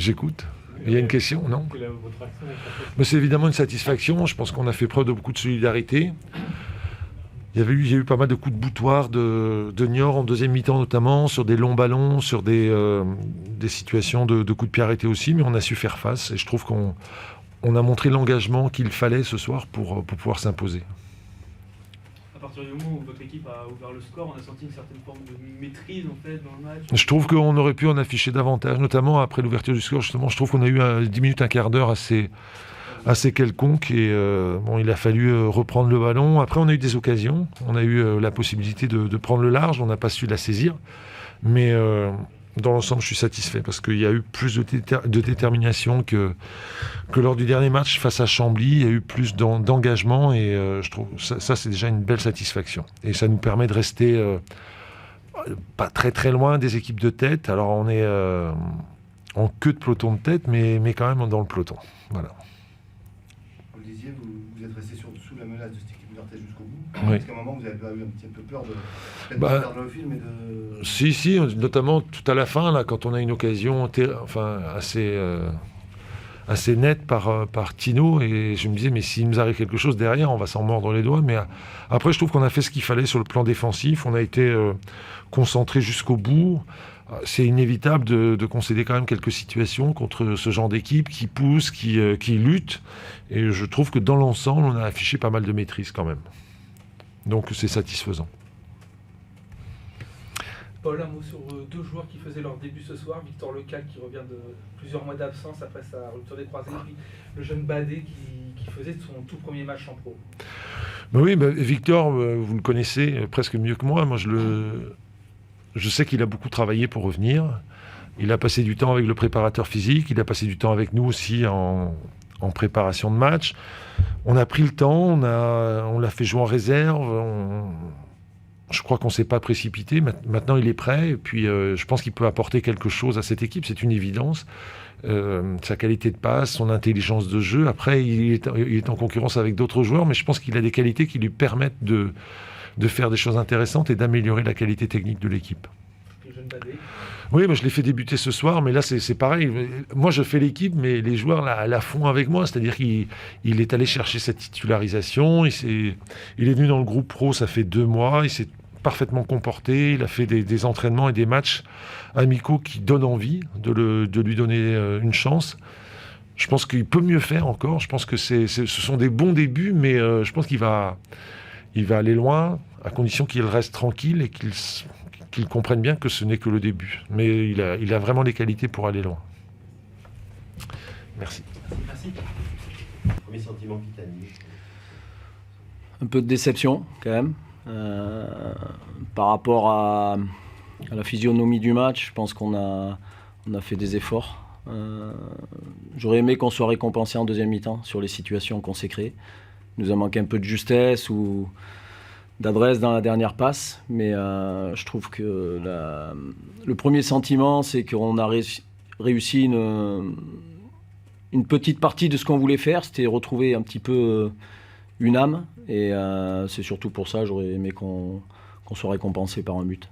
J'écoute. Il y a une question, non? Mais c'est évidemment une satisfaction. Je pense qu'on a fait preuve de beaucoup de solidarité. Il y a eu pas mal de coups de boutoir de Niort en deuxième mi-temps notamment, sur des longs ballons, sur des situations de coups de pied arrêtés aussi, mais on a su faire face. Et je trouve qu'on a montré l'engagement qu'il fallait ce soir pour pouvoir s'imposer. À partir du moment où votre équipe a ouvert le score, on a senti une certaine forme de maîtrise en fait dans le match. Je trouve qu'on aurait pu en afficher davantage, notamment après l'ouverture du score. Justement, je trouve qu'on a eu 10 minutes, un quart d'heure assez quelconque et il a fallu reprendre le ballon. Après, on a eu des occasions. On a eu la possibilité de prendre le large. On n'a pas su la saisir. Mais dans l'ensemble, je suis satisfait parce qu'il y a eu plus de détermination que lors du dernier match face à Chambly. Il y a eu plus d'engagement et je trouve ça c'est déjà une belle satisfaction. Et ça nous permet de rester pas très très loin des équipes de tête. Alors on est en queue de peloton de tête, mais quand même dans le peloton. Voilà. Vous le disiez, vous êtes resté sous la menace de cette équipe niortaise jusqu'au bout. Oui. Est-ce qu'à un moment vous avez eu un petit peu peur de perdre le film et de... Si, notamment tout à la fin, là, quand on a une occasion assez nette par Tino, et je me disais, mais s'il nous arrive quelque chose derrière, on va s'en mordre les doigts. Mais après, je trouve qu'on a fait ce qu'il fallait sur le plan défensif. On a été concentré jusqu'au bout. C'est inévitable de concéder quand même quelques situations contre ce genre d'équipe qui pousse, qui lutte. Et je trouve que dans l'ensemble, on a affiché pas mal de maîtrise quand même. Donc c'est satisfaisant. Paul, un mot sur deux joueurs qui faisaient leur début ce soir. Victor Lecal qui revient de plusieurs mois d'absence après sa rupture des croisés. Puis le jeune Badé qui faisait son tout premier match en pro. Victor, vous le connaissez presque mieux que moi. Moi, je sais qu'il a beaucoup travaillé pour revenir. Il a passé du temps avec le préparateur physique. Il a passé du temps avec nous aussi en préparation de match. On a pris le temps. On l'a fait jouer en réserve. Je crois qu'on ne s'est pas précipité. Maintenant, il est prêt. Et puis, je pense qu'il peut apporter quelque chose à cette équipe. C'est une évidence. Sa qualité de passe, son intelligence de jeu. Après, il est en concurrence avec d'autres joueurs. Mais je pense qu'il a des qualités qui lui permettent de faire des choses intéressantes et d'améliorer la qualité technique de l'équipe. Le jeune Badé. Oui, je l'ai fait débuter ce soir. Mais là, c'est pareil. Moi, je fais l'équipe, mais les joueurs la font avec moi. C'est-à-dire qu'il est allé chercher cette titularisation. Il est venu dans le groupe pro, ça fait 2 mois. Il s'est parfaitement comporté, il a fait des entraînements et des matchs amicaux qui donnent envie de lui donner une chance. Je pense qu'il peut mieux faire encore, je pense que ce sont des bons débuts, mais je pense qu'il va aller loin, à condition qu'il reste tranquille et qu'il comprenne bien que ce n'est que le début. Mais il a vraiment les qualités pour aller loin. Merci. Merci. Premier sentiment qui t'anime? Un peu de déception quand même. Par rapport à la physionomie du match, je pense qu'on a fait des efforts. J'aurais aimé qu'on soit récompensé en deuxième mi-temps sur les situations qu'on s'est créées. Il nous a manqué un peu de justesse ou d'adresse dans la dernière passe, mais je trouve que le premier sentiment, c'est qu'on a réussi une petite partie de ce qu'on voulait faire, c'était retrouver un petit peu une âme, et c'est surtout pour ça j'aurais aimé qu'on soit récompensé par un but.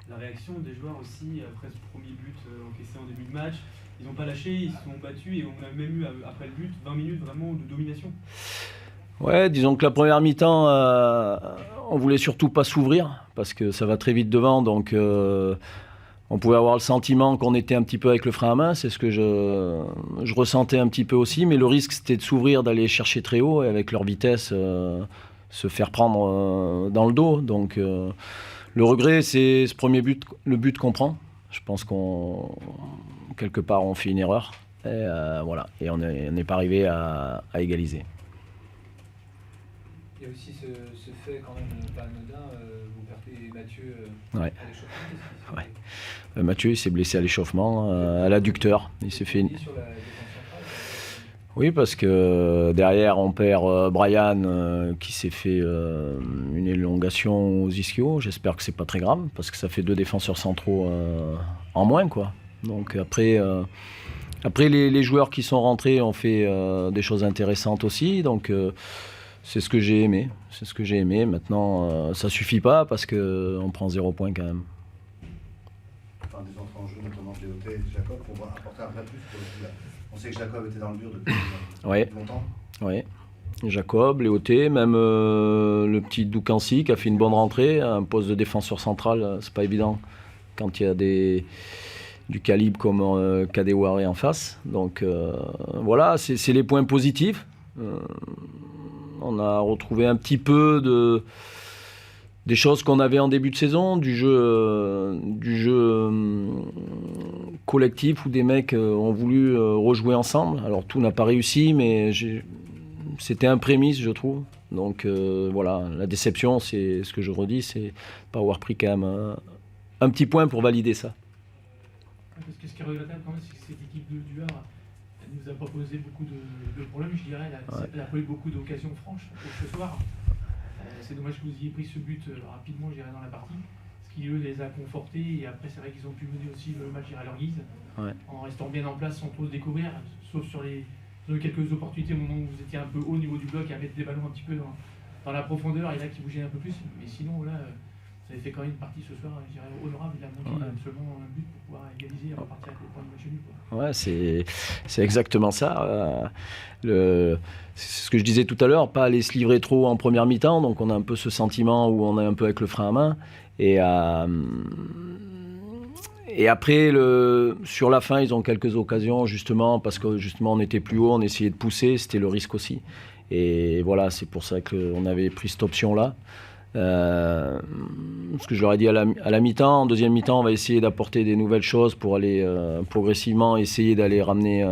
La réaction des joueurs aussi après ce premier but encaissé en début de match, ils n'ont pas lâché, ils se sont battus et on a même eu après le but 20 minutes vraiment de domination. Ouais, disons que la première mi-temps, on voulait surtout pas s'ouvrir parce que ça va très vite devant, donc on pouvait avoir le sentiment qu'on était un petit peu avec le frein à main, c'est ce que je ressentais un petit peu aussi, mais le risque c'était de s'ouvrir, d'aller chercher très haut et avec leur vitesse se faire prendre dans le dos. Donc le regret c'est ce premier but, le but qu'on prend. Je pense quelque part on fait une erreur et voilà, et on n'est pas arrivé à égaliser. Il y a aussi ce fait quand même pas anodin, vous perdez Mathieu Ouais. à l'échauffement. Ouais. Mathieu il s'est blessé à l'échauffement, à l'adducteur. Il s'est fait une... Sur la défense centrale. Oui, parce que derrière on perd Brian qui s'est fait une élongation aux ischio. J'espère que c'est pas très grave parce que ça fait 2 défenseurs centraux en moins, quoi. Donc après les joueurs qui sont rentrés ont fait des choses intéressantes aussi. Donc c'est ce que j'ai aimé. Maintenant, ça suffit pas parce qu'on prend 0 point quand même. Enfin, des entrées en jeu, notamment de Léoté et de Jacob. Jacob pour apporter un vrai plus pour le coup, là. On sait que Jacob était dans le dur depuis Ouais. longtemps. Oui. Jacob, Léoté, même le petit Doukansi qui a fait une bonne rentrée, un poste de défenseur central, c'est pas évident quand il y a du calibre comme Kadewere en face. Donc voilà, c'est les points positifs. On a retrouvé un petit peu des choses qu'on avait en début de saison, du jeu collectif où des mecs ont voulu rejouer ensemble. Alors tout n'a pas réussi, mais c'était un prémisse, je trouve. Donc voilà, la déception, c'est ce que je redis, c'est pas avoir pris quand même un petit point pour valider ça. Parce que ce qui est regrettable quand même, c'est que cette équipe du Havre, elle nous a pas posé beaucoup de problèmes, je dirais. Elle n'a pas eu beaucoup d'occasions franches ce soir. C'est dommage que vous ayez pris ce but rapidement, je dirais, dans la partie. Ce qui, eux, les a confortés. Et après, c'est vrai qu'ils ont pu mener aussi le match à leur guise. Ouais. En restant bien en place sans trop se découvrir. Sauf sur quelques opportunités au moment où vous étiez un peu haut au niveau du bloc, à mettre des ballons un petit peu dans la profondeur et là qui bougeaient un peu plus. Mais sinon, là, vous avez fait quand même une partie ce soir, je dirais, honorable. Il a manqué seulement un but pour pouvoir égaliser et repartir avec le point de match nul. Ouais, c'est exactement ça. C'est ce que je disais tout à l'heure, pas aller se livrer trop en première mi-temps, donc on a un peu ce sentiment où on est un peu avec le frein à main. Et après, sur la fin, ils ont quelques occasions, justement, parce que justement on était plus haut, on essayait de pousser, c'était le risque aussi. Et voilà, c'est pour ça qu'on avait pris cette option-là. Ce que je leur ai dit à la mi-temps, en deuxième mi-temps, on va essayer d'apporter des nouvelles choses pour aller progressivement essayer d'aller ramener,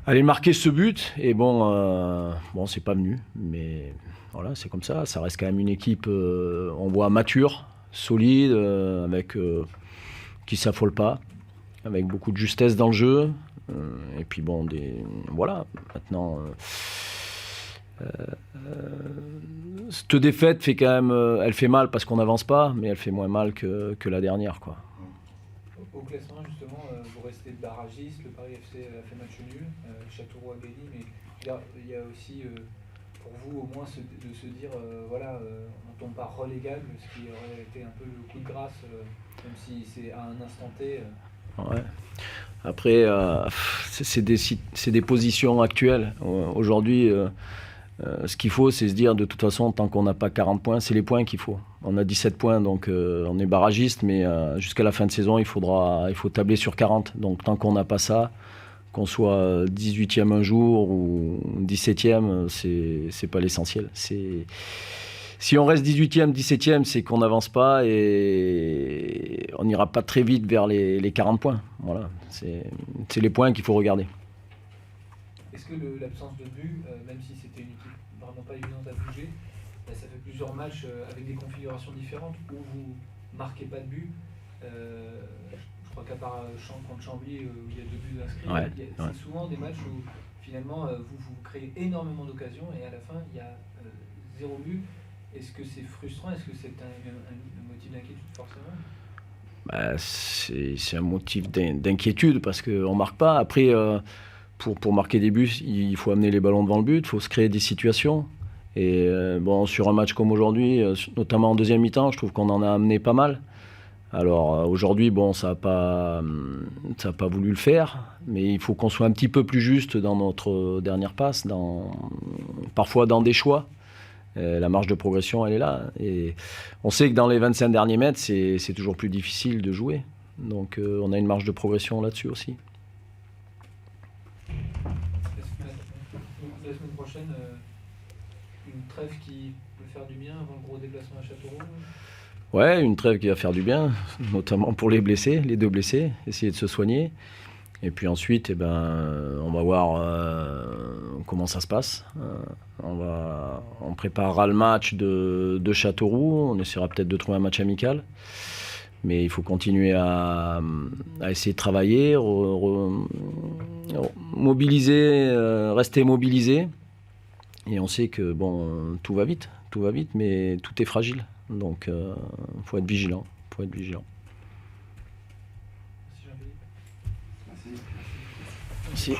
aller marquer ce but. Et bon, c'est pas venu, mais voilà, c'est comme ça. Ça reste quand même une équipe, on voit mature, solide, avec qui s'affole pas, avec beaucoup de justesse dans le jeu. Et puis bon, voilà, maintenant. Cette défaite fait quand même, elle fait mal parce qu'on n'avance pas, mais elle fait moins mal que la dernière, quoi. Au classement, justement, vous restez barragiste, le Paris FC a fait match nul, Châteauroux a gagné, mais il y a aussi pour vous au moins de se dire, voilà, on ne tombe pas relégable, ce qui aurait été un peu le coup de grâce, même si c'est à un instant T. Ouais. Après, c'est des positions actuelles. Aujourd'hui, ce qu'il faut, c'est se dire, de toute façon, tant qu'on n'a pas 40 points, c'est les points qu'il faut. On a 17 points, donc on est barragiste, mais jusqu'à la fin de saison, il faut tabler sur 40. Donc tant qu'on n'a pas ça, qu'on soit 18e un jour ou 17e, c'est pas l'essentiel. Si on reste 18e, 17e, c'est qu'on n'avance pas et on n'ira pas très vite vers les 40 points. Voilà, c'est les points qu'il faut regarder. Est-ce que l'absence de but, même si c'était une équipe vraiment pas évidente à bouger, ça fait plusieurs matchs avec des configurations différentes où vous marquez pas de but. Je crois qu'à part contre Chambly où il y a 2 buts inscrits, c'est souvent des matchs où finalement vous créez énormément d'occasions et à la fin il y a 0 but. Est-ce que c'est frustrant? Est-ce que c'est un motif d'inquiétude forcément? C'est un motif d'inquiétude parce qu'on ne marque pas. Après, pour marquer des buts, il faut amener les ballons devant le but, il faut se créer des situations. Et sur un match comme aujourd'hui, notamment en deuxième mi-temps, je trouve qu'on en a amené pas mal. Alors aujourd'hui, ça n'a pas voulu le faire, mais il faut qu'on soit un petit peu plus juste dans notre dernière passe, parfois dans des choix. La marge de progression, elle est là. Et on sait que dans les 25 derniers mètres, c'est toujours plus difficile de jouer. Donc on a une marge de progression là-dessus aussi. La semaine prochaine, une trêve qui peut faire du bien avant le gros déplacement à Châteauroux? Ouais, une trêve qui va faire du bien, notamment pour les blessés, les 2 blessés, essayer de se soigner. Et puis ensuite, on va voir comment ça se passe. On préparera le match de Châteauroux, on essaiera peut-être de trouver un match amical. Mais il faut continuer à essayer de travailler, mobiliser, rester mobilisé. Et on sait que tout va vite, mais tout est fragile. Donc il faut être vigilant. Merci. Merci.